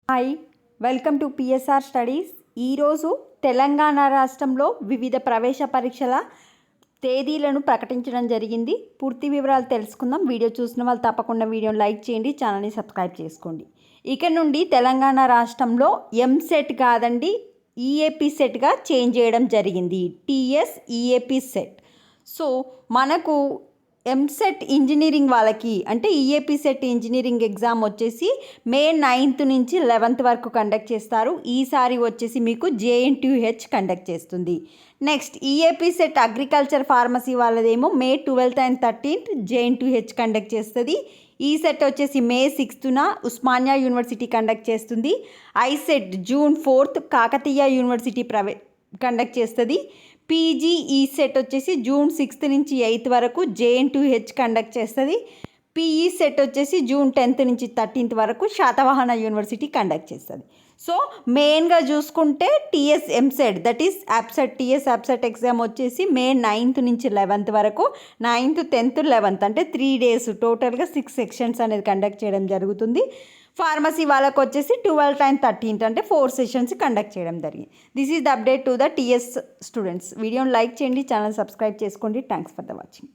Hi, welcome to PSR studies. ఈరోజు తెలంగాణ రాష్ట్రంలో వివిధ ప్రవేశ పరీక్షల తేదీలను ప్రకటించడం జరిగింది. పూర్తి వివరాలు తెలుసుకుందాం. వీడియో చూసిన వాళ్ళు తప్పకుండా వీడియోని లైక్ చేయండి, ఛానల్ని సబ్స్క్రైబ్ చేసుకోండి. ఇక నుండి తెలంగాణ రాష్ట్రంలో ఎంసెట్ కాదండి, ఈఏపీ సెట్గా చేంజ్ చేయడం జరిగింది. TS EAP set. సో మనకు ఎంసెట్ ఇంజనీరింగ్ వాళ్ళకి అంటే ఈఏపీ సెట్ ఇంజనీరింగ్ ఎగ్జామ్ వచ్చేసి మే 9th నుంచి 11th వరకు కండక్ట్ చేస్తారు. ఈసారి వచ్చేసి మీకు JNTUH కండక్ట్ చేస్తుంది. Next EAP set agriculture pharmacy వాళ్ళదేమో May 12th and 13th JNTUH conduct చేస్తుంది. ఈ సెట్ వచ్చేసి May 6th Osmania university conduct చేస్తుంది. ICET June 4th Kakatiya university conduct చేస్తుంది. పీజీ ఈ సెట్ వచ్చేసి జూన్ 6th నుంచి 8th వరకు JNTUH కండక్ట్ చేస్తుంది. పీఈ సెట్ వచ్చేసి జూన్ 10th నుంచి 13th వరకు శాతవాహన యూనివర్సిటీ కండక్ట్ చేస్తుంది. సో మెయిన్గా చూసుకుంటే TS EAMCET that is EAPCET TS EAPCET exam వచ్చేసి మే 9th నుంచి 11th వరకు, 9th 10th 11th అంటే 3 days టోటల్గా 6 సెక్షన్స్ అనేది కండక్ట్ చేయడం జరుగుతుంది. ఫార్మసీ వాళ్ళకు వచ్చేసి 12th and 13th అంటే 4 sessions కండక్ట్ చేయడం జరిగింది. This is the update to the TS students. వీడియోని లైక్ చేయండి, ఛానల్ సబ్స్క్రైబ్ చేసుకోండి. Thanks for the watching.